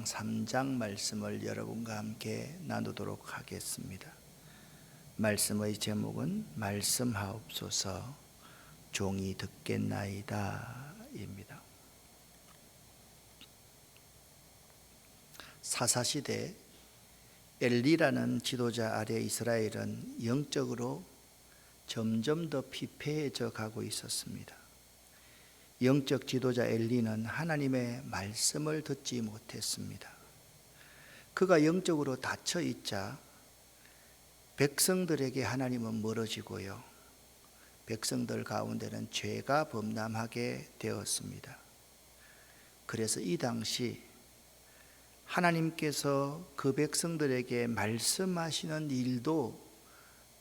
3장 말씀을 여러분과 함께 나누도록 하겠습니다. 말씀의 제목은 말씀하옵소서 종이 듣겠나이다 입니다. 사사시대 엘리라는 지도자 아래 이스라엘은 영적으로 점점 더 피폐해져 가고 있었습니다. 영적 지도자 엘리는 하나님의 말씀을 듣지 못했습니다. 그가 영적으로 닫혀 있자 백성들에게 하나님은 멀어지고요, 백성들 가운데는 죄가 범람하게 되었습니다. 그래서 이 당시 하나님께서 그 백성들에게 말씀하시는 일도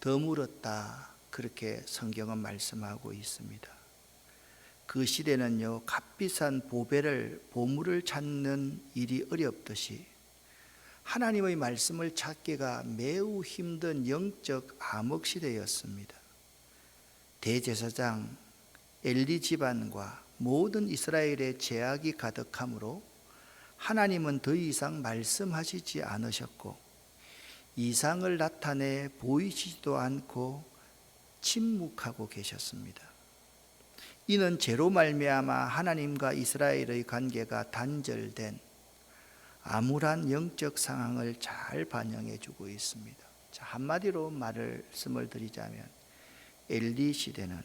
드물었다, 그렇게 성경은 말씀하고 있습니다. 그 시대는요, 값비싼 보물을 찾는 일이 어렵듯이 하나님의 말씀을 찾기가 매우 힘든 영적 암흑 시대였습니다. 대제사장 엘리 집안과 모든 이스라엘의 죄악이 가득하므로 하나님은 더 이상 말씀하시지 않으셨고 이상을 나타내 보이시지도 않고 침묵하고 계셨습니다. 이는 죄로 말미암아 하나님과 이스라엘의 관계가 단절된 암울한 영적 상황을 잘 반영해 주고 있습니다. 자, 한마디로 말씀을 드리자면 엘리 시대는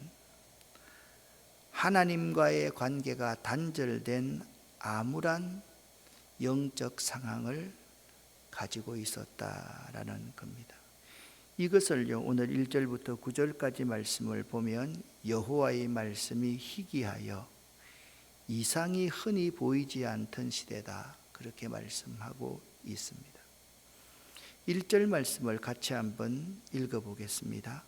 하나님과의 관계가 단절된 암울한 영적 상황을 가지고 있었다라는 겁니다. 이것을요, 오늘 1절부터 9절까지 말씀을 보면 여호와의 말씀이 희귀하여 이상이 흔히 보이지 않던 시대다, 그렇게 말씀하고 있습니다. 1절 말씀을 같이 한번 읽어보겠습니다.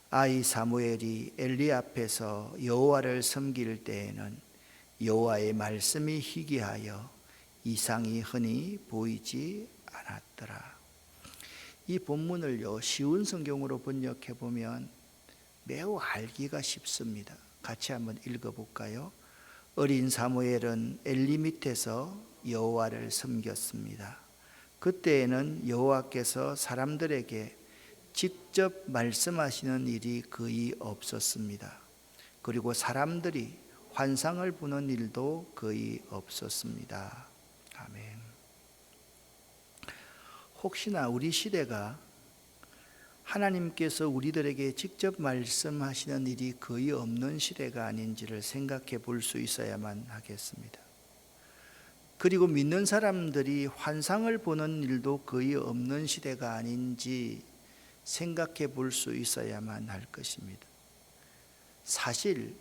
아이 사무엘이 엘리 앞에서 여호와를 섬길 때에는 여호와의 말씀이 희귀하여 이상이 흔히 보이지 않았더라. 이 본문을요, 쉬운 성경으로 번역해 보면 매우 알기가 쉽습니다. 같이 한번 읽어볼까요? 어린 사무엘은 엘리 밑에서 여호와를 섬겼습니다. 그때에는 여호와께서 사람들에게 직접 말씀하시는 일이 거의 없었습니다. 그리고 사람들이 환상을 보는 일도 거의 없었습니다. 아멘. 혹시나 우리 시대가 하나님께서 우리들에게 직접 말씀하시는 일이 거의 없는 시대가 아닌지를 생각해 볼 수 있어야만 하겠습니다. 그리고 믿는 사람들이 환상을 보는 일도 거의 없는 시대가 아닌지 생각해 볼 수 있어야만 할 것입니다. 사실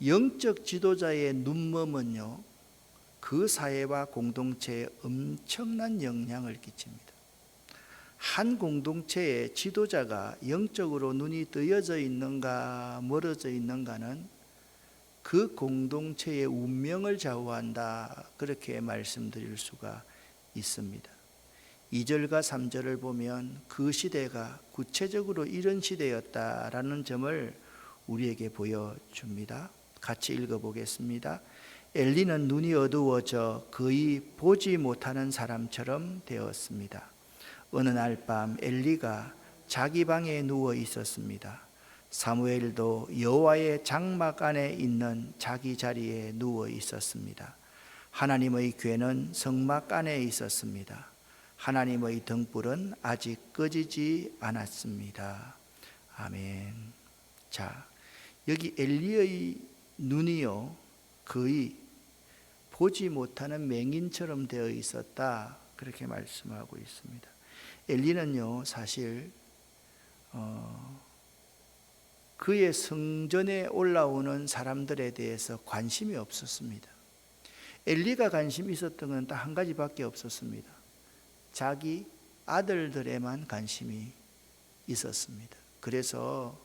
영적 지도자의 눈먼은요, 그 사회와 공동체에 엄청난 영향을 끼칩니다. 한 공동체의 지도자가 영적으로 눈이 뜨여져 있는가 멀어져 있는가는 그 공동체의 운명을 좌우한다, 그렇게 말씀드릴 수가 있습니다. 2절과 3절을 보면 그 시대가 구체적으로 이런 시대였다라는 점을 우리에게 보여줍니다. 같이 읽어보겠습니다. 엘리는 눈이 어두워져 거의 보지 못하는 사람처럼 되었습니다. 어느 날 밤 엘리가 자기 방에 누워 있었습니다. 사무엘도 여호와의 장막 안에 있는 자기 자리에 누워 있었습니다. 하나님의 궤는 성막 안에 있었습니다. 하나님의 등불은 아직 꺼지지 않았습니다. 아멘. 자, 여기 엘리의 눈이요, 거의 보지 못하는 맹인처럼 되어 있었다, 그렇게 말씀하고 있습니다. 엘리는요, 사실 그의 성전에 올라오는 사람들에 대해서 관심이 없었습니다. 엘리가 관심이 있었던 건 딱 한 가지밖에 없었습니다. 자기 아들들에만 관심이 있었습니다. 그래서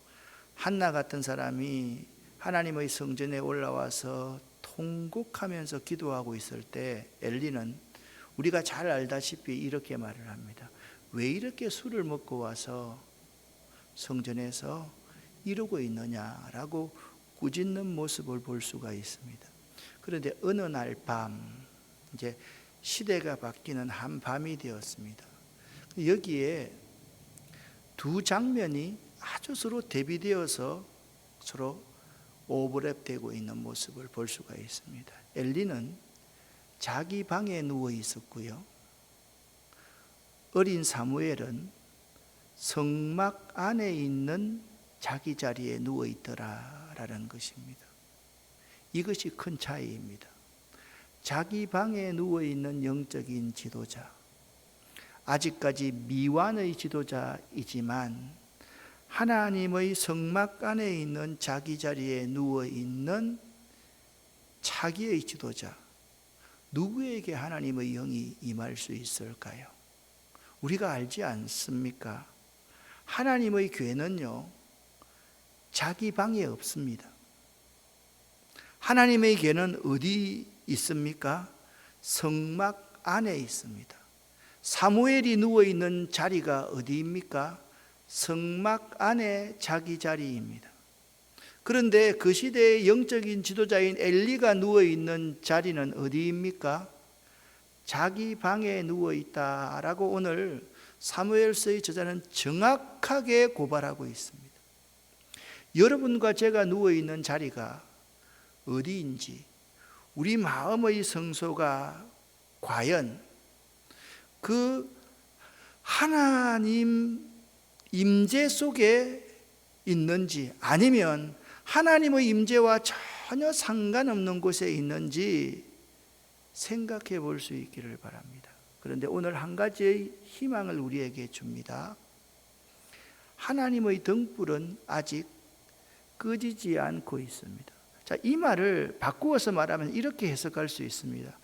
한나 같은 사람이 하나님의 성전에 올라와서 통곡하면서 기도하고 있을 때 엘리는 우리가 잘 알다시피 이렇게 말을 합니다. 왜 이렇게 술을 먹고 와서 성전에서 이러고 있느냐라고 꾸짖는 모습을 볼 수가 있습니다. 그런데 어느 날 밤, 이제 시대가 바뀌는 한밤이 되었습니다. 여기에 두 장면이 아주 서로 대비되어서 서로 오버랩되고 있는 모습을 볼 수가 있습니다. 엘리는 자기 방에 누워 있었고요, 어린 사무엘은 성막 안에 있는 자기 자리에 누워 있더라라는 것입니다. 이것이 큰 차이입니다. 자기 방에 누워 있는 영적인 지도자, 아직까지 미완의 지도자이지만 하나님의 성막 안에 있는 자기 자리에 누워 있는 차기의 지도자, 누구에게 하나님의 영이 임할 수 있을까요? 우리가 알지 않습니까? 하나님의 교회는요, 자기 방에 없습니다. 하나님의 교회는 어디 있습니까? 성막 안에 있습니다. 사무엘이 누워있는 자리가 어디입니까? 성막 안에 자기 자리입니다. 그런데 그 시대의 영적인 지도자인 엘리가 누워있는 자리는 어디입니까? 자기 방에 누워있다라고 오늘 사무엘서의 저자는 정확하게 고발하고 있습니다. 여러분과 제가 누워있는 자리가 어디인지, 우리 마음의 성소가 과연 그 하나님 임재 속에 있는지, 아니면 하나님의 임재와 전혀 상관없는 곳에 있는지 생각해 볼 수 있기를 바랍니다. 그런데 오늘 한 가지의 희망을 우리에게 줍니다. 하나님의 등불은 아직 꺼지지 않고 있습니다. 자, 이 말을 바꾸어서 말하면 이렇게 해석할 수 있습니다.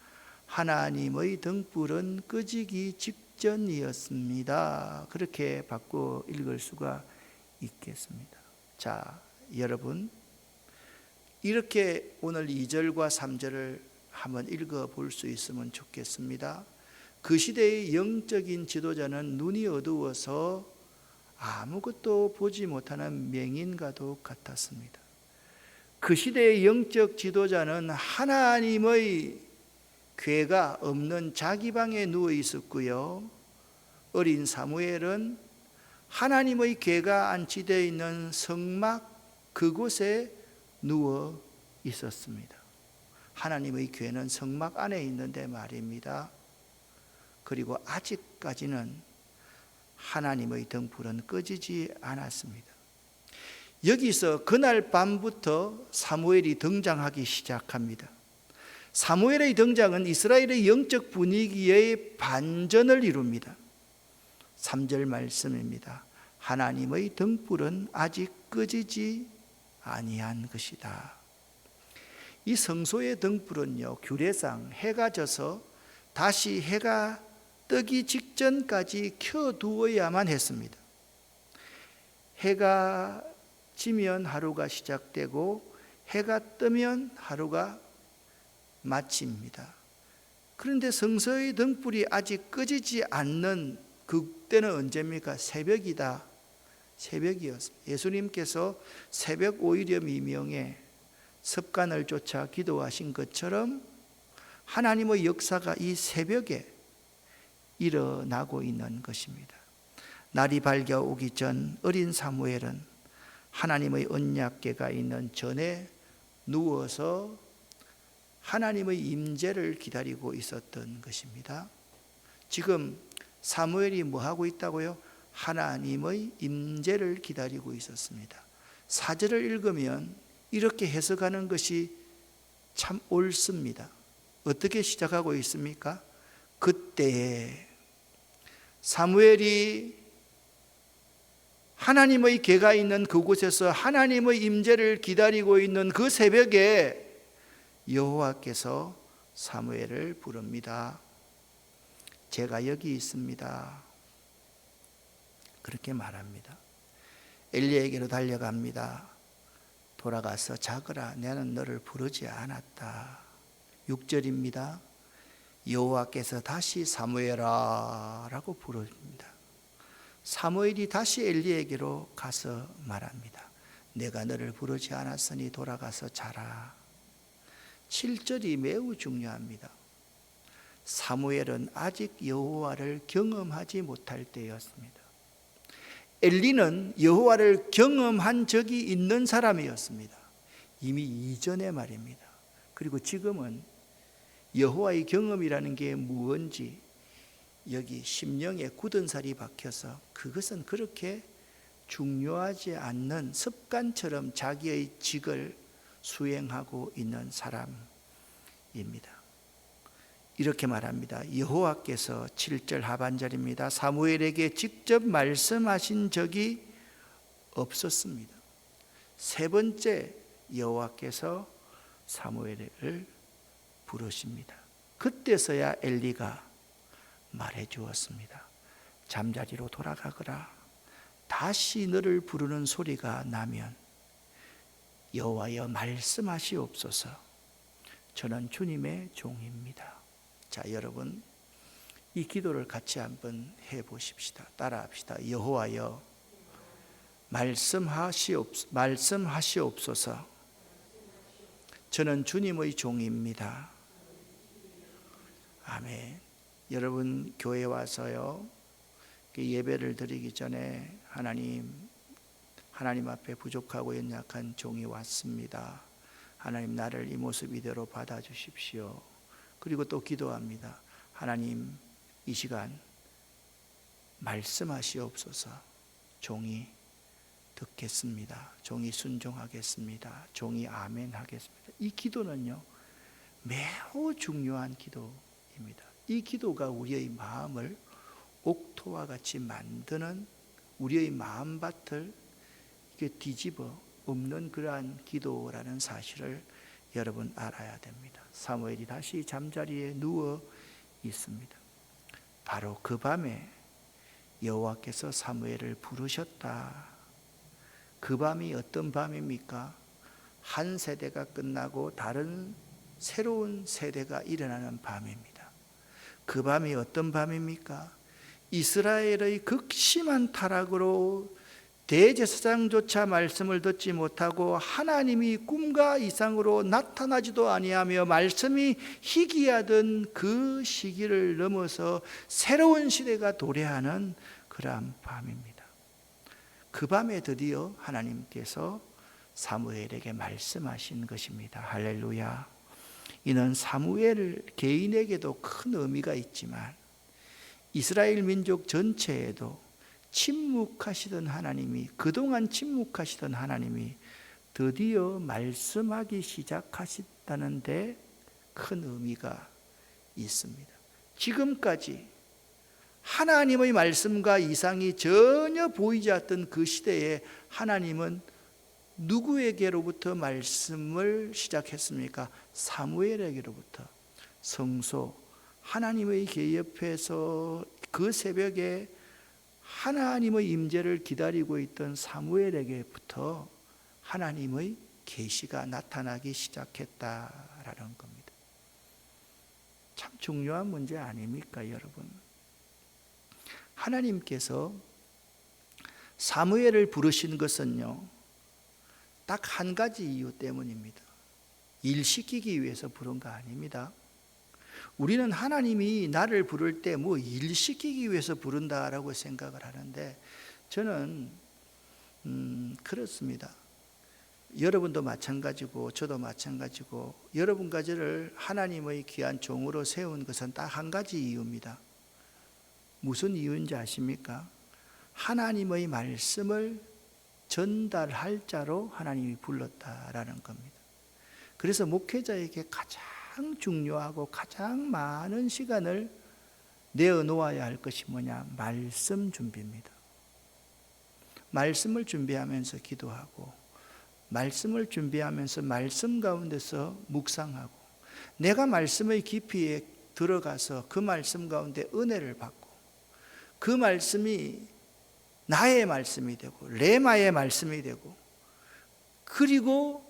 하나님의 등불은 꺼지기 직전이었습니다. 그렇게 바꿔 읽을 수가 있겠습니다. 자, 여러분, 이렇게 오늘 2절과 3절을 한번 읽어 볼 수 있으면 좋겠습니다. 그 시대의 영적인 지도자는 눈이 어두워서 아무것도 보지 못하는 맹인과도 같았습니다. 그 시대의 영적 지도자는 하나님의 궤가 없는 자기 방에 누워 있었고요, 어린 사무엘은 하나님의 궤가 안치되어 있는 성막 그곳에 누워 있었습니다. 하나님의 궤는 성막 안에 있는데 말입니다. 그리고 아직까지는 하나님의 등불은 꺼지지 않았습니다. 여기서 그날 밤부터 사무엘이 등장하기 시작합니다. 사무엘의 등장은 이스라엘의 영적 분위기의 반전을 이룹니다. 3절 말씀입니다. 하나님의 등불은 아직 꺼지지 아니한 것이다. 이 성소의 등불은요, 규례상 해가 져서 다시 해가 뜨기 직전까지 켜두어야만 했습니다. 해가 지면 하루가 시작되고 해가 뜨면 하루가 마칩니다. 그런데 성소의 등불이 아직 꺼지지 않는 그때는 언제입니까? 새벽이다. 새벽이었습니다. 예수님께서 새벽 오이려 미명에 습관을 쫓아 기도하신 것처럼 하나님의 역사가 이 새벽에 일어나고 있는 것입니다. 날이 밝아오기 전 어린 사무엘은 하나님의 언약궤가 있는 전에 누워서 하나님의 임재를 기다리고 있었던 것입니다. 지금 사무엘이 뭐 하고 있다고요? 하나님의 임재를 기다리고 있었습니다. 4절을 읽으면 이렇게 해석하는 것이 참 옳습니다. 어떻게 시작하고 있습니까? 그때에 사무엘이 하나님의 궤가 있는 그곳에서 하나님의 임재를 기다리고 있는 그 새벽에 여호와께서 사무엘을 부릅니다. 제가 여기 있습니다. 그렇게 말합니다. 엘리에게로 달려갑니다. 돌아가서 자거라, 나는 너를 부르지 않았다. 6절입니다. 여호와께서 다시 사무엘아 라고 부릅니다. 사무엘이 다시 엘리에게로 가서 말합니다. 내가 너를 부르지 않았으니 돌아가서 자라. 7절이 매우 중요합니다. 사무엘은 아직 여호와를 경험하지 못할 때였습니다. 엘리는 여호와를 경험한 적이 있는 사람이었습니다. 이미 이전의 말입니다. 그리고 지금은 여호와의 경험이라는 게 무언지 여기 심령에 굳은 살이 박혀서 그것은 그렇게 중요하지 않는 습관처럼 자기의 직을 수행하고 있는 사람입니다. 이렇게 말합니다. 여호와께서 7절 하반절입니다. 사무엘에게 직접 말씀하신 적이 없었습니다. 세 번째 여호와께서 사무엘을 부르십니다. 그때서야 엘리가 말해 주었습니다. 잠자리로 돌아가거라. 다시 너를 부르는 소리가 나면 여호와여 말씀하시옵소서. 저는 주님의 종입니다. 자, 여러분 이 기도를 같이 한번 해보십시다. 따라합시다. 여호와여 말씀하시옵소서. 저는 주님의 종입니다. 아멘. 여러분 교회 와서요 예배를 드리기 전에 하나님 앞에 부족하고 연약한 종이 왔습니다. 하나님 나를 이 모습 이대로 받아주십시오. 그리고 또 기도합니다. 하나님 이 시간 말씀하시옵소서. 종이 듣겠습니다. 종이 순종하겠습니다. 종이 아멘 하겠습니다. 이 기도는요 매우 중요한 기도입니다. 이 기도가 우리의 마음을 옥토와 같이 만드는 우리의 마음밭을 뒤집어 엎는 그러한 기도라는 사실을 여러분 알아야 됩니다. 사무엘이 다시 잠자리에 누워 있습니다. 바로 그 밤에 여호와께서 사무엘을 부르셨다. 그 밤이 어떤 밤입니까? 한 세대가 끝나고 다른 새로운 세대가 일어나는 밤입니다. 그 밤이 어떤 밤입니까? 이스라엘의 극심한 타락으로 대제사장조차 말씀을 듣지 못하고 하나님이 꿈과 이상으로 나타나지도 아니하며 말씀이 희귀하던 그 시기를 넘어서 새로운 시대가 도래하는 그러한 밤입니다. 그 밤에 드디어 하나님께서 사무엘에게 말씀하신 것입니다. 할렐루야. 이는 사무엘 개인에게도 큰 의미가 있지만 이스라엘 민족 전체에도 침묵하시던 하나님이, 그동안 침묵하시던 하나님이 드디어 말씀하기 시작하셨다는 데 큰 의미가 있습니다. 지금까지 하나님의 말씀과 이상이 전혀 보이지 않던 그 시대에 하나님은 누구에게로부터 말씀을 시작했습니까? 사무엘에게로부터. 성소 하나님의 궤 옆에서 그 새벽에 하나님의 임재를 기다리고 있던 사무엘에게부터 하나님의 계시가 나타나기 시작했다라는 겁니다. 참 중요한 문제 아닙니까, 여러분? 하나님께서 사무엘을 부르신 것은요, 딱 한 가지 이유 때문입니다. 일 시키기 위해서 부른 거 아닙니다. 우리는 하나님이 나를 부를 때 뭐 일 시키기 위해서 부른다라고 생각을 하는데 저는 그렇습니다. 여러분도 마찬가지고 저도 마찬가지고 여러분 가지를 하나님의 귀한 종으로 세운 것은 딱 한 가지 이유입니다. 무슨 이유인지 아십니까? 하나님의 말씀을 전달할 자로 하나님이 불렀다라는 겁니다. 그래서 목회자에게 가장 중요하고 가장 많은 시간을 내어놓아야 할 것이 뭐냐? 말씀 준비입니다. 말씀을 준비하면서 기도하고 말씀을 준비하면서 말씀 가운데서 묵상하고 내가 말씀의 깊이에 들어가서 그 말씀 가운데 은혜를 받고 그 말씀이 나의 말씀이 되고 레마의 말씀이 되고 그리고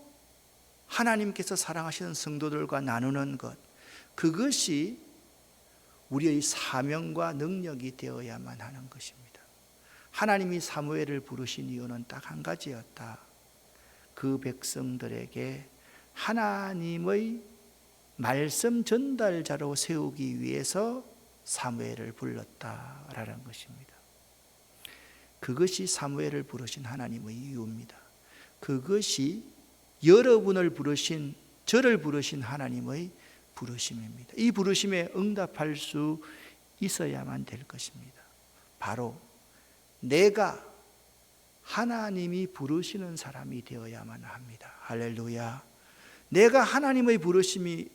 하나님께서 사랑하시는 성도들과 나누는 것, 그것이 우리의 사명과 능력이 되어야만 하는 것입니다. 하나님이 사무엘을 부르신 이유는 딱 한 가지였다. 그 백성들에게 하나님의 말씀 전달자로 세우기 위해서 사무엘을 불렀다라는 것입니다. 그것이 사무엘을 부르신 하나님의 이유입니다. 그것이 여러분을 부르신, 저를 부르신 하나님의 부르심입니다. 이 부르심에 응답할 수 있어야만 될 것입니다. 바로 내가 하나님이 부르시는 사람이 되어야만 합니다. 할렐루야. 내가 하나님의 부르심을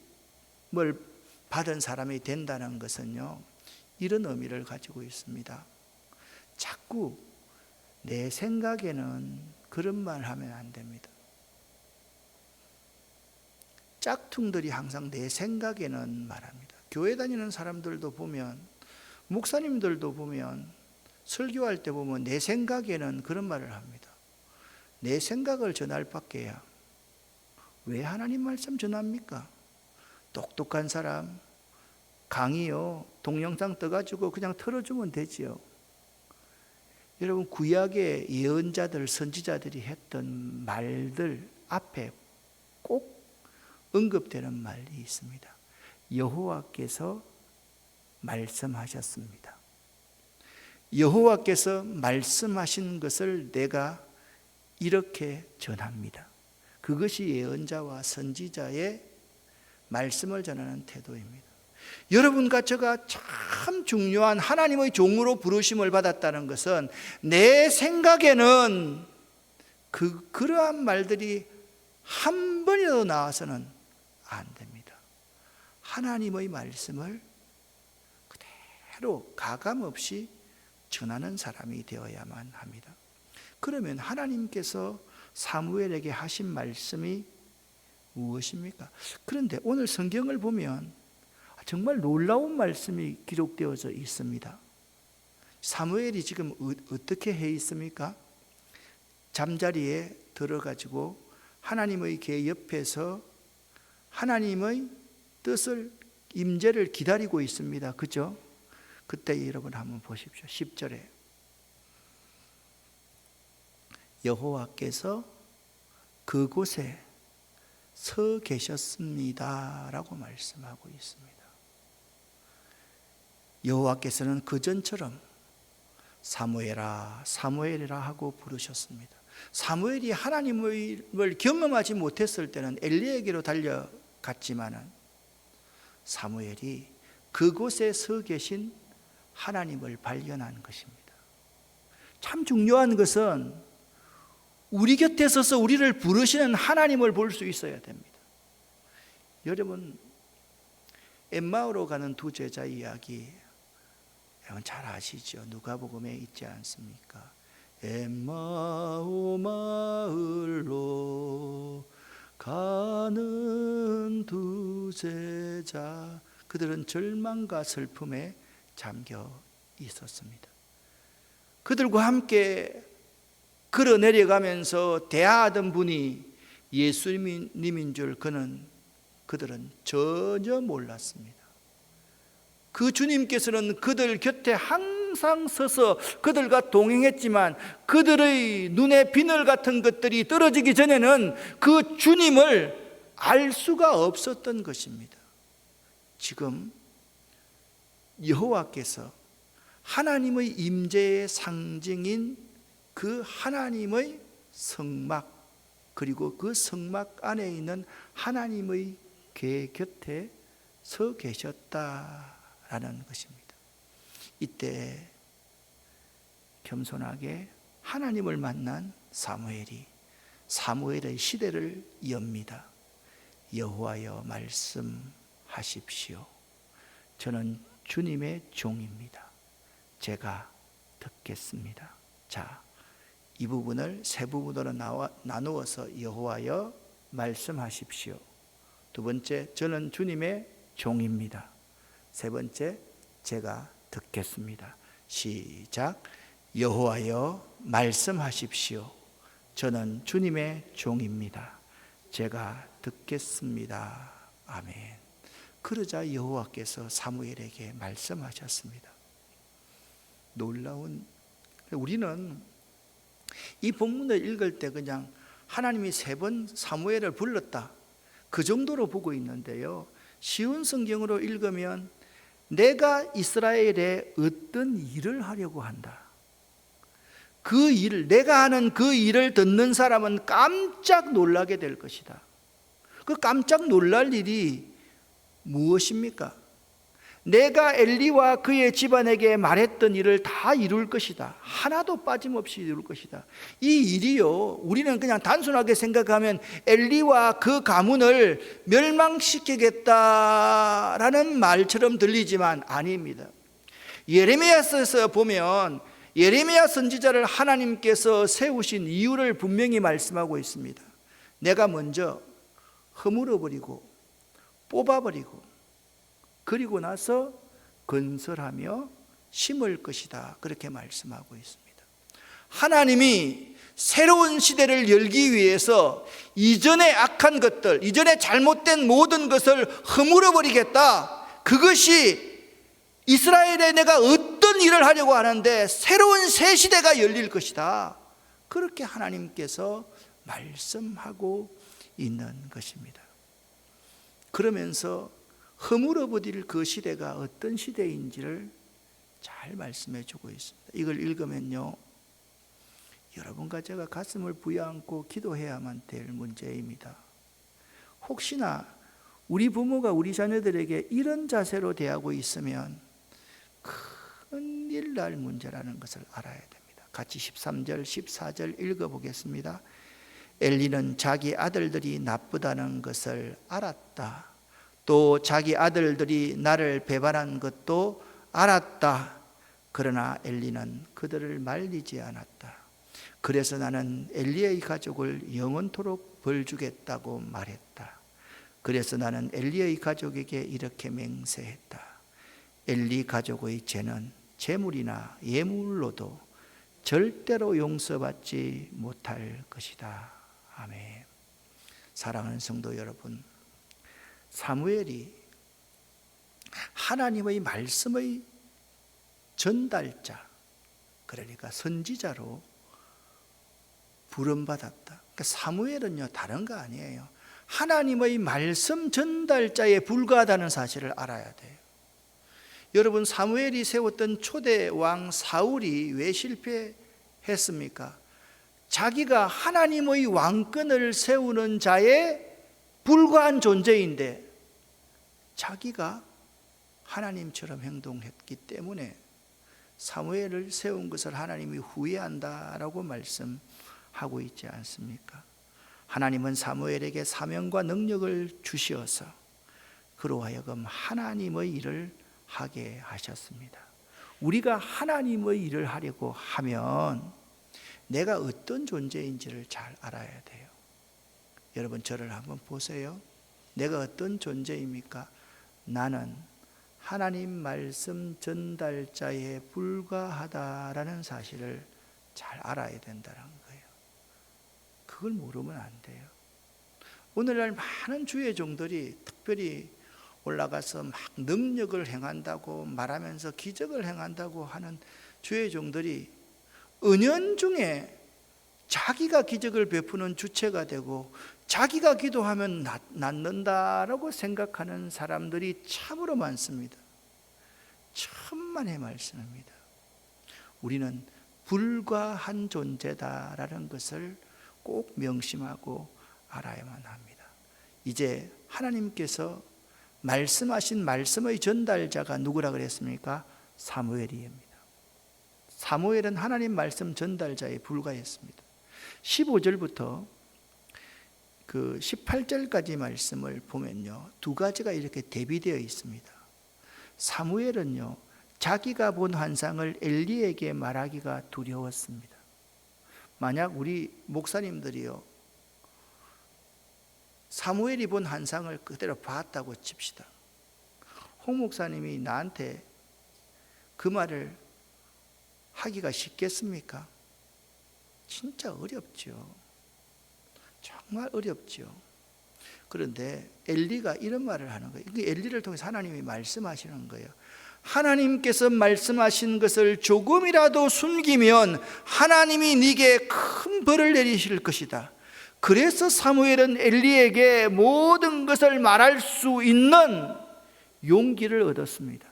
받은 사람이 된다는 것은요, 이런 의미를 가지고 있습니다. 자꾸 내 생각에는 그런 말 하면 안 됩니다. 짝퉁들이 항상 내 생각에는 말합니다. 교회 다니는 사람들도 보면, 목사님들도 보면, 설교할 때 보면 내 생각에는 그런 말을 합니다. 내 생각을 전할 밖에야 왜 하나님 말씀 전합니까? 똑똑한 사람 강의요, 동영상 떠가지고 그냥 틀어주면 되지요. 여러분, 구약의 예언자들, 선지자들이 했던 말들 앞에 꼭 언급되는 말이 있습니다. 여호와께서 말씀하셨습니다. 여호와께서 말씀하신 것을 내가 이렇게 전합니다. 그것이 예언자와 선지자의 말씀을 전하는 태도입니다. 여러분과 제가 참 중요한 하나님의 종으로 부르심을 받았다는 것은 내 생각에는 그러한 말들이 한 번이라도 나와서는 안 됩니다. 하나님의 말씀을 그대로 가감없이 전하는 사람이 되어야만 합니다. 그러면 하나님께서 사무엘에게 하신 말씀이 무엇입니까? 그런데 오늘 성경을 보면 정말 놀라운 말씀이 기록되어져 있습니다. 사무엘이 지금 어떻게 해 있습니까? 잠자리에 들어가지고 하나님의 궤 옆에서 하나님의 뜻을, 임재를 기다리고 있습니다. 그죠? 그때 여러분 한번 보십시오. 10절에 여호와께서 그곳에 서 계셨습니다 라고 말씀하고 있습니다. 여호와께서는 그전처럼 사무엘아 사무엘이라 하고 부르셨습니다. 사무엘이 하나님을 경험하지 못했을 때는 엘리에게로 달려갔지만은 사무엘이 그곳에 서 계신 하나님을 발견한 것입니다. 참 중요한 것은 우리 곁에 서서 우리를 부르시는 하나님을 볼 수 있어야 됩니다. 여러분, 엠마오로 가는 두 제자 이야기 여러분 잘 아시죠? 누가복음에 있지 않습니까? 엠마오 마을로 가는 두 제자, 그들은 절망과 슬픔에 잠겨 있었습니다. 그들과 함께 걸어 내려가면서 대화하던 분이 예수님인 줄 그들은 전혀 몰랐습니다. 그 주님께서는 그들 곁에 항상 서서 그들과 동행했지만 그들의 눈에 비늘 같은 것들이 떨어지기 전에는 그 주님을 알 수가 없었던 것입니다. 지금 여호와께서 하나님의 임재의 상징인 그 하나님의 성막, 그리고 그 성막 안에 있는 하나님의 궤 곁에 서 계셨다라는 것입니다. 이때 겸손하게 하나님을 만난 사무엘이 사무엘의 시대를 엽니다. 여호와여 말씀하십시오. 저는 주님의 종입니다. 제가 듣겠습니다. 자, 이 부분을 세 부분으로 나누어서 여호와여 말씀하십시오. 두 번째, 저는 주님의 종입니다. 세 번째, 제가 듣겠습니다. 시작. 여호와여 말씀하십시오. 저는 주님의 종입니다. 제가 듣겠습니다. 아멘. 그러자 여호와께서 사무엘에게 말씀하셨습니다. 놀라운, 우리는 이 본문을 읽을 때 그냥 하나님이 3번 사무엘을 불렀다 그 정도로 보고 있는데요, 쉬운 성경으로 읽으면 내가 이스라엘에 어떤 일을 하려고 한다. 그 일, 내가 하는 그 일을 듣는 사람은 깜짝 놀라게 될 것이다. 그 깜짝 놀랄 일이 무엇입니까? 내가 엘리와 그의 집안에게 말했던 일을 다 이룰 것이다. 하나도 빠짐없이 이룰 것이다. 이 일이요, 우리는 그냥 단순하게 생각하면 엘리와 그 가문을 멸망시키겠다라는 말처럼 들리지만 아닙니다. 예레미야서에서 보면 예레미야 선지자를 하나님께서 세우신 이유를 분명히 말씀하고 있습니다. 내가 먼저 허물어버리고 뽑아버리고 그리고 나서 건설하며 심을 것이다, 그렇게 말씀하고 있습니다. 하나님이 새로운 시대를 열기 위해서 이전의 악한 것들, 이전에 잘못된 모든 것을 허물어버리겠다. 그것이 이스라엘에 내가 어떤 일을 하려고 하는데 새로운 새 시대가 열릴 것이다, 그렇게 하나님께서 말씀하고 있는 것입니다. 그러면서 허물어버릴 그 시대가 어떤 시대인지를 잘 말씀해 주고 있습니다. 이걸 읽으면요, 여러분과 제가 가슴을 부여안고 기도해야만 될 문제입니다. 혹시나 우리 부모가 우리 자녀들에게 이런 자세로 대하고 있으면 큰일 날 문제라는 것을 알아야 됩니다. 같이 13절, 14절 읽어보겠습니다. 엘리는 자기 아들들이 나쁘다는 것을 알았다. 또 자기 아들들이 나를 배반한 것도 알았다. 그러나 엘리는 그들을 말리지 않았다. 그래서 나는 엘리의 가족을 영원토록 벌주겠다고 말했다. 그래서 나는 엘리의 가족에게 이렇게 맹세했다. 엘리 가족의 죄는 제물이나 예물로도 절대로 용서받지 못할 것이다. 아멘. 사랑하는 성도 여러분, 사무엘이 하나님의 말씀의 전달자, 그러니까 선지자로 부름받았다. 그러니까 사무엘은요, 다른 거 아니에요. 하나님의 말씀 전달자에 불과하다는 사실을 알아야 돼요. 여러분, 사무엘이 세웠던 초대 왕 사울이 왜 실패했습니까? 자기가 하나님의 왕권을 세우는 자에 불과한 존재인데 자기가 하나님처럼 행동했기 때문에 사무엘을 세운 것을 하나님이 후회한다라고 말씀하고 있지 않습니까? 하나님은 사무엘에게 사명과 능력을 주시어서 그로 하여금 하나님의 일을 하게 하셨습니다. 우리가 하나님의 일을 하려고 하면 내가 어떤 존재인지를 잘 알아야 돼요. 여러분, 저를 한번 보세요. 내가 어떤 존재입니까? 나는 하나님 말씀 전달자에 불과하다라는 사실을 잘 알아야 된다는 거예요. 그걸 모르면 안 돼요. 오늘날 많은 주의 종들이 특별히 올라가서 막 능력을 행한다고 말하면서 기적을 행한다고 하는 주의 종들이 은연중에 자기가 기적을 베푸는 주체가 되고 자기가 기도하면 낫는다라고 생각하는 사람들이 참으로 많습니다. 천만의 말씀입니다. 우리는 불과한 존재다라는 것을 꼭 명심하고 알아야만 합니다. 이제 하나님께서 말씀하신 말씀의 전달자가 누구라 그랬습니까? 사무엘입니다. 사무엘은 하나님 말씀 전달자에 불과했습니다. 15절부터 그 18절까지 말씀을 보면요, 두 가지가 이렇게 대비되어 있습니다. 사무엘은요, 자기가 본 환상을 엘리에게 말하기가 두려웠습니다. 만약 우리 목사님들이요, 사무엘이 본 환상을 그대로 봤다고 칩시다. 홍 목사님이 나한테 그 말을 하기가 쉽겠습니까? 진짜 어렵죠. 정말 어렵죠. 그런데 엘리가 이런 말을 하는 거예요. 이게 엘리를 통해서 하나님이 말씀하시는 거예요. 하나님께서 말씀하신 것을 조금이라도 숨기면 하나님이 네게 큰 벌을 내리실 것이다. 그래서 사무엘은 엘리에게 모든 것을 말할 수 있는 용기를 얻었습니다.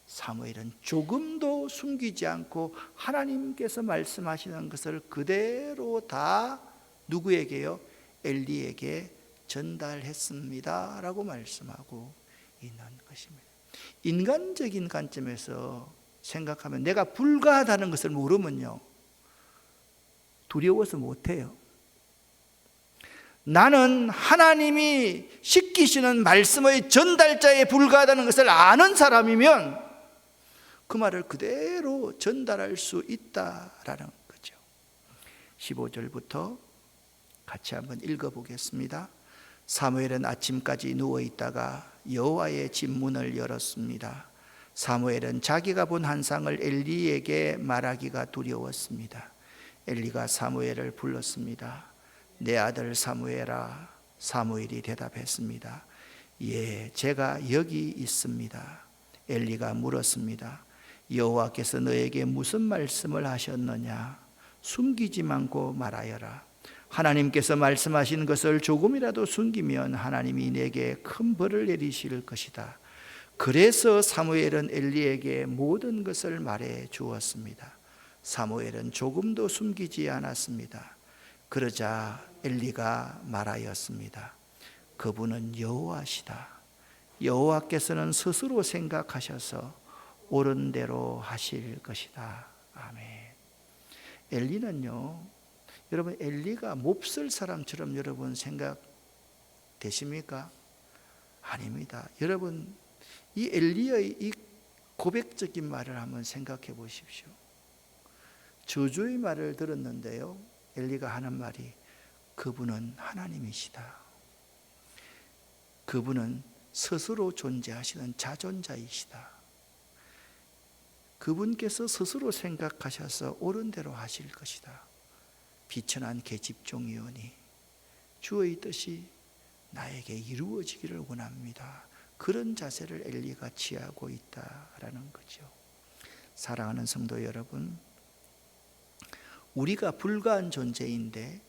사무엘은 조금도 숨기지 않고 하나님께서 말씀하시는 것을 그대로 다 누구에게요? 엘리에게 전달했습니다 라고 말씀하고 있는 것입니다. 인간적인 관점에서 생각하면 내가 불가하다는 것을 모르면요, 두려워서 못해요. 나는 하나님이 시키시는 말씀의 전달자에 불과하다는 것을 아는 사람이면 그 말을 그대로 전달할 수 있다라는 거죠. 15절부터 같이 한번 읽어보겠습니다. 사무엘은 아침까지 누워있다가 여호와의 집 문을 열었습니다. 사무엘은 자기가 본 환상을 엘리에게 말하기가 두려웠습니다. 엘리가 사무엘을 불렀습니다. 내 아들 사무엘아. 사무엘이 대답했습니다. 예, 제가 여기 있습니다. 엘리가 물었습니다. 여호와께서 너에게 무슨 말씀을 하셨느냐? 숨기지 말고 말하여라. 하나님께서 말씀하신 것을 조금이라도 숨기면 하나님이 내게 큰 벌을 내리실 것이다. 그래서 사무엘은 엘리에게 모든 것을 말해 주었습니다. 사무엘은 조금도 숨기지 않았습니다. 그러자 엘리가 말하였습니다. 그분은 여호와시다. 여호와께서는 스스로 생각하셔서 옳은 대로 하실 것이다. 아멘. 엘리는요, 여러분, 엘리가 몹쓸 사람처럼 여러분 생각되십니까? 아닙니다. 여러분, 이 엘리의 이 고백적인 말을 한번 생각해 보십시오. 저주의 말을 들었는데요, 엘리가 하는 말이 그분은 하나님이시다. 그분은 스스로 존재하시는 자존자이시다. 그분께서 스스로 생각하셔서 옳은 대로 하실 것이다. 비천한 계집종이오니 주의 뜻이 나에게 이루어지기를 원합니다. 그런 자세를 엘리가 취하고 있다라는 거죠. 사랑하는 성도 여러분, 우리가 불가한 존재인데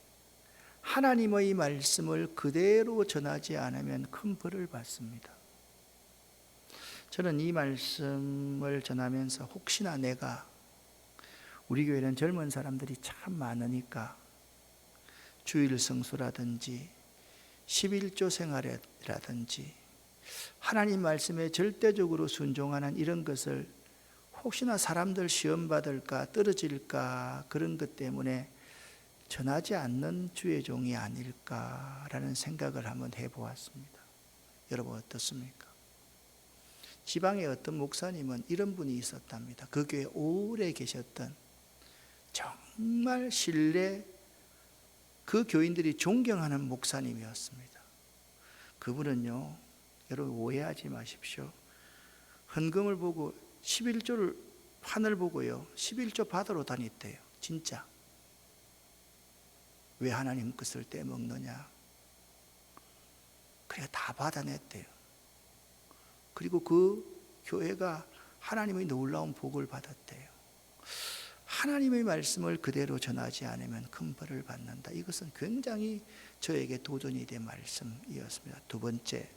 하나님의 말씀을 그대로 전하지 않으면 큰 벌을 받습니다. 저는 이 말씀을 전하면서 혹시나 내가, 우리 교회는 젊은 사람들이 참 많으니까 주일 성수라든지 11조 생활이라든지 하나님 말씀에 절대적으로 순종하는 이런 것을 혹시나 사람들 시험 받을까 떨어질까 그런 것 때문에 전하지 않는 주의 종이 아닐까라는 생각을 한번 해보았습니다. 여러분 어떻습니까? 지방의 어떤 목사님은 이런 분이 있었답니다. 그 교회에 오래 계셨던 정말 신뢰, 그 교인들이 존경하는 목사님이었습니다. 그분은요, 여러분 오해하지 마십시오. 헌금을 보고 11조를 판을 보고요, 11조 받으러 다녔대요. 진짜. 왜 하나님 것을 떼먹느냐? 그래 다 받아냈대요. 그리고 그 교회가 하나님의 놀라운 복을 받았대요. 하나님의 말씀을 그대로 전하지 않으면 큰 벌을 받는다. 이것은 굉장히 저에게 도전이 된 말씀이었습니다. 두 번째,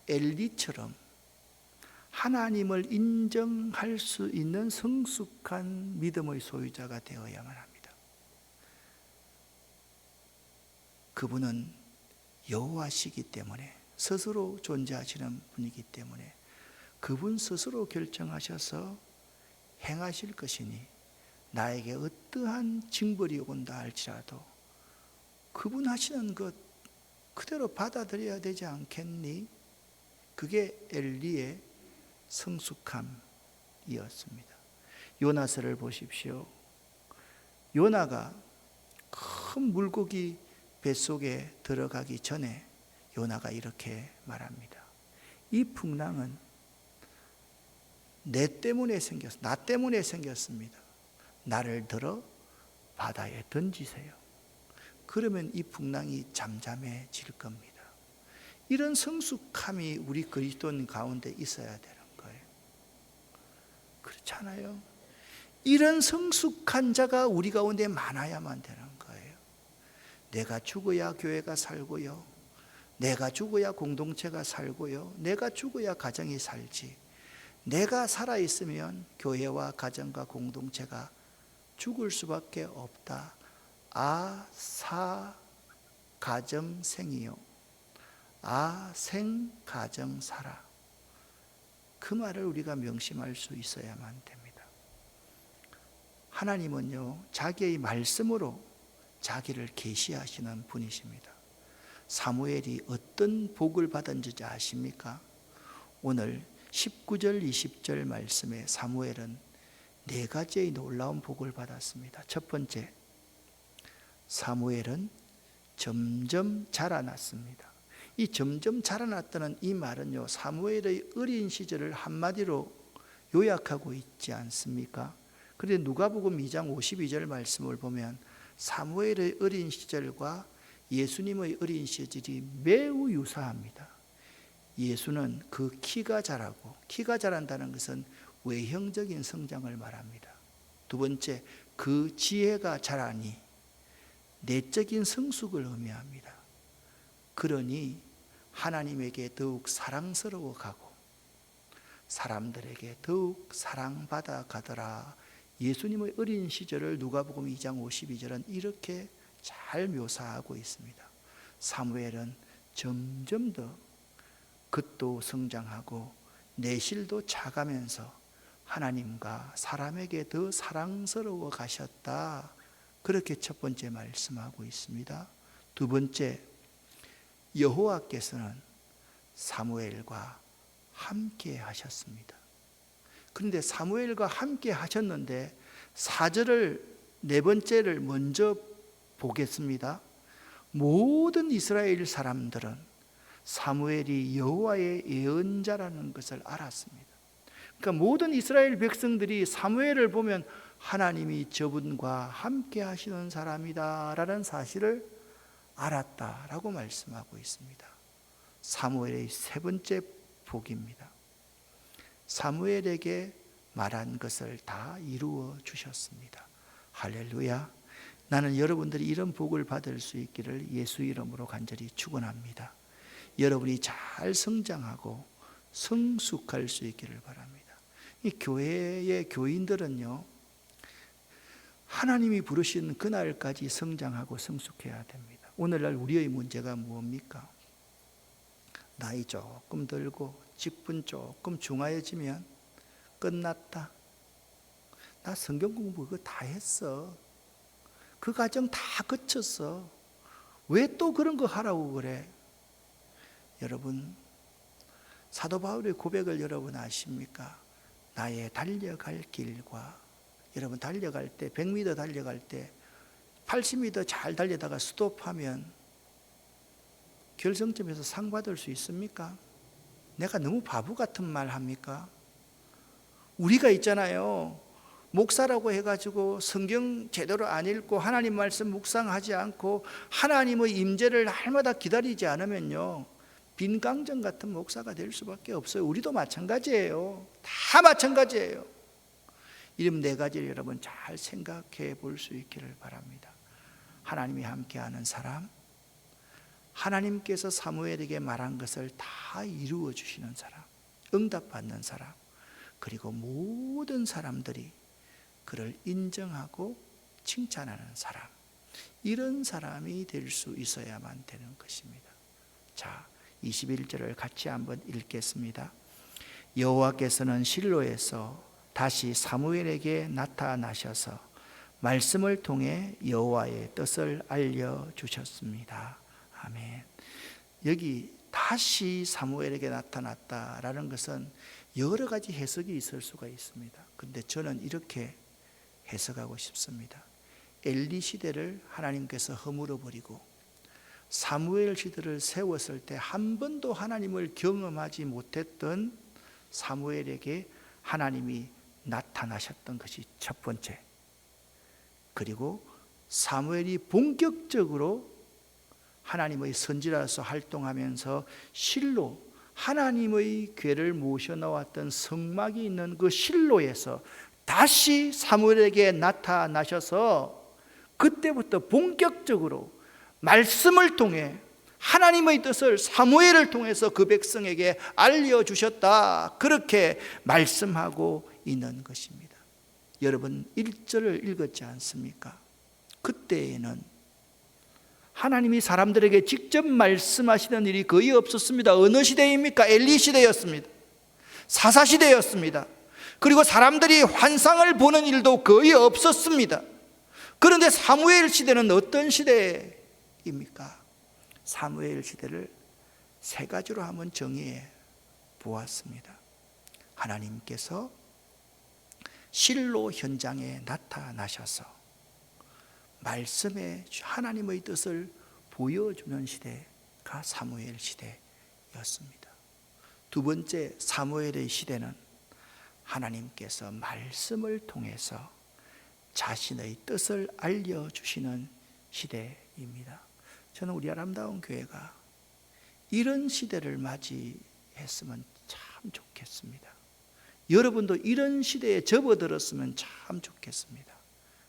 엘리처럼 하나님을 인정할 수 있는 성숙한 믿음의 소유자가 되어야만 합니다. 그분은 여호와시기 때문에, 스스로 존재하시는 분이기 때문에 그분 스스로 결정하셔서 행하실 것이니 나에게 어떠한 징벌이 온다 할지라도 그분 하시는 것 그대로 받아들여야 되지 않겠니? 그게 엘리의 성숙함이었습니다. 요나서를 보십시오. 요나가 큰 물고기 뱃속에 들어가기 전에 요나가 이렇게 말합니다. 이 풍랑은 나 때문에 생겼습니다. 나를 들어 바다에 던지세요. 그러면 이 풍랑이 잠잠해질 겁니다. 이런 성숙함이 우리 그리스도인 가운데 있어야 되는 거예요. 그렇잖아요. 이런 성숙한 자가 우리 가운데 많아야만 되는 거예요. 내가 죽어야 교회가 살고요, 내가 죽어야 공동체가 살고요, 내가 죽어야 가정이 살지, 내가 살아있으면 교회와 가정과 공동체가 죽을 수밖에 없다. 아사 가정생이요, 아생 가정사라. 그 말을 우리가 명심할 수 있어야만 됩니다. 하나님은요, 자기의 말씀으로 자기를 계시하시는 분이십니다. 사무엘이 어떤 복을 받은지 아십니까? 오늘 19절 20절 말씀에 사무엘은 4가지의 놀라운 복을 받았습니다. 첫 번째, 사무엘은 점점 자라났습니다. 이 점점 자라났다는 이 말은요, 사무엘의 어린 시절을 한마디로 요약하고 있지 않습니까? 그런데 누가복음 2장 52절 말씀을 보면 사무엘의 어린 시절과 예수님의 어린 시절이 매우 유사합니다. 예수는 그 키가 자라고, 키가 자란다는 것은 외형적인 성장을 말합니다. 두 번째, 그 지혜가 자라니 내적인 성숙을 의미합니다. 그러니 하나님에게 더욱 사랑스러워 가고 사람들에게 더욱 사랑받아 가더라. 예수님의 어린 시절을 누가복음 2장 52절은 이렇게 잘 묘사하고 있습니다. 사무엘은 점점 더 겉도 성장하고 내실도 차가면서 하나님과 사람에게 더 사랑스러워 가셨다. 그렇게 첫 번째 말씀하고 있습니다. 두 번째, 여호와께서는 사무엘과 함께 하셨습니다. 그런데 사무엘과 함께 하셨는데 4절을, 네 번째를 먼저 보겠습니다. 모든 이스라엘 사람들은 사무엘이 여호와의 예언자라는 것을 알았습니다. 그러니까 모든 이스라엘 백성들이 사무엘을 보면 하나님이 저분과 함께 하시는 사람이다 라는 사실을 알았다라고 말씀하고 있습니다. 사무엘의 세 번째 복입니다. 사무엘에게 말한 것을 다 이루어 주셨습니다. 할렐루야. 나는 여러분들이 이런 복을 받을 수 있기를 예수 이름으로 간절히 축원합니다. 여러분이 잘 성장하고 성숙할 수 있기를 바랍니다. 이 교회의 교인들은요, 하나님이 부르신 그날까지 성장하고 성숙해야 됩니다. 오늘날 우리의 문제가 무엇입니까? 나이 조금 들고 직분 조금 중하여지면 끝났다. 나 성경 공부 그거 다 했어. 그 과정 다 거쳤어. 왜 또 그런 거 하라고 그래? 여러분, 사도 바울의 고백을 여러분 아십니까? 나의 달려갈 길과, 여러분 달려갈 때 100m 달려갈 때 80m 잘 달리다가 스톱하면 결승점에서 상 받을 수 있습니까? 내가 너무 바보 같은 말 합니까? 우리가 있잖아요, 목사라고 해가지고 성경 제대로 안 읽고 하나님 말씀 묵상하지 않고 하나님의 임재를 날마다 기다리지 않으면요, 빈강정 같은 목사가 될 수밖에 없어요. 우리도 마찬가지예요. 다 마찬가지예요. 이름 4가지를 여러분 잘 생각해 볼 수 있기를 바랍니다. 하나님이 함께하는 사람, 하나님께서 사무엘에게 말한 것을 다 이루어 주시는 사람, 응답받는 사람, 그리고 모든 사람들이 그를 인정하고 칭찬하는 사람, 이런 사람이 될 수 있어야만 되는 것입니다. 자, 21절을 같이 한번 읽겠습니다. 여호와께서는 실로에서 다시 사무엘에게 나타나셔서 말씀을 통해 여호와의 뜻을 알려주셨습니다. 아멘. 여기 다시 사무엘에게 나타났다라는 것은 여러 가지 해석이 있을 수가 있습니다. 그런데 저는 이렇게 해석하고 싶습니다. 엘리 시대를 하나님께서 허물어 버리고 사무엘 시대를 세웠을 때 한 번도 하나님을 경험하지 못했던 사무엘에게 하나님이 나타나셨던 것이 첫 번째. 그리고 사무엘이 본격적으로 하나님의 선지자로서 활동하면서 실로 하나님의 궤를 모셔놓았던 성막이 있는 그 실로에서 다시 사무엘에게 나타나셔서 그때부터 본격적으로 말씀을 통해 하나님의 뜻을 사무엘을 통해서 그 백성에게 알려주셨다. 그렇게 말씀하고 있는 것입니다. 여러분 1절을 읽었지 않습니까? 그때에는 하나님이 사람들에게 직접 말씀하시는 일이 거의 없었습니다. 어느 시대입니까? 엘리 시대였습니다. 사사 시대였습니다. 그리고 사람들이 환상을 보는 일도 거의 없었습니다. 그런데 사무엘 시대는 어떤 시대입니까? 사무엘 시대를 세 가지로 한번 정의해 보았습니다. 하나님께서 실로 현장에 나타나셔서 말씀에 하나님의 뜻을 보여주는 시대가 사무엘 시대였습니다. 두 번째 사무엘의 시대는 하나님께서 말씀을 통해서 자신의 뜻을 알려주시는 시대입니다. 저는 우리 아름다운 교회가 이런 시대를 맞이했으면 참 좋겠습니다. 여러분도 이런 시대에 접어들었으면 참 좋겠습니다.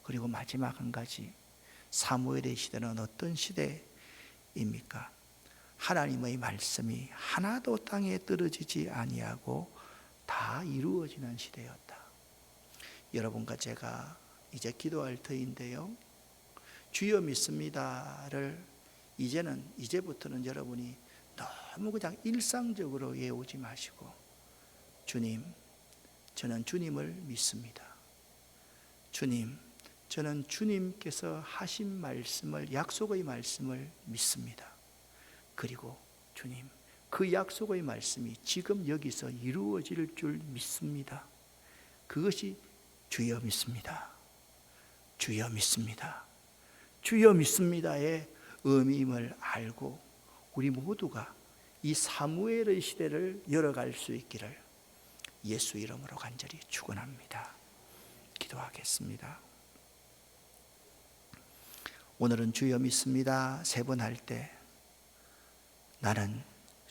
그리고 마지막 한 가지, 사무엘의 시대는 어떤 시대입니까? 하나님의 말씀이 하나도 땅에 떨어지지 아니하고 다 이루어지는 시대였다. 여러분과 제가 이제 기도할 터인데요, 주여 믿습니다를 이제부터는 여러분이 너무 그냥 일상적으로 외우지 마시고, 주님, 저는 주님을 믿습니다. 주님, 저는 주님께서 하신 말씀을, 약속의 말씀을 믿습니다. 그리고 주님, 그 약속의 말씀이 지금 여기서 이루어질 줄 믿습니다. 그것이 주여 믿습니다. 주여 믿습니다. 주여 믿습니다의 의미임을 알고 우리 모두가 이 사무엘의 시대를 열어갈 수 있기를 예수 이름으로 간절히 축원합니다. 기도하겠습니다. 오늘은 주여 믿습니다 세 번 할 때 나는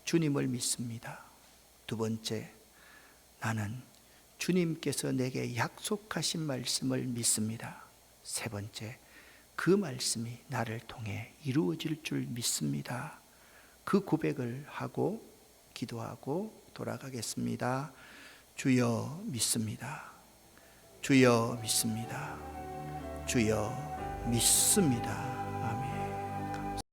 주님을 믿습니다. 두 번째, 나는 주님께서 내게 약속하신 말씀을 믿습니다. 세 번째, 그 말씀이 나를 통해 이루어질 줄 믿습니다. 그 고백을 하고 기도하고 돌아가겠습니다. 주여 믿습니다. 주여 믿습니다. 주여 믿습니다.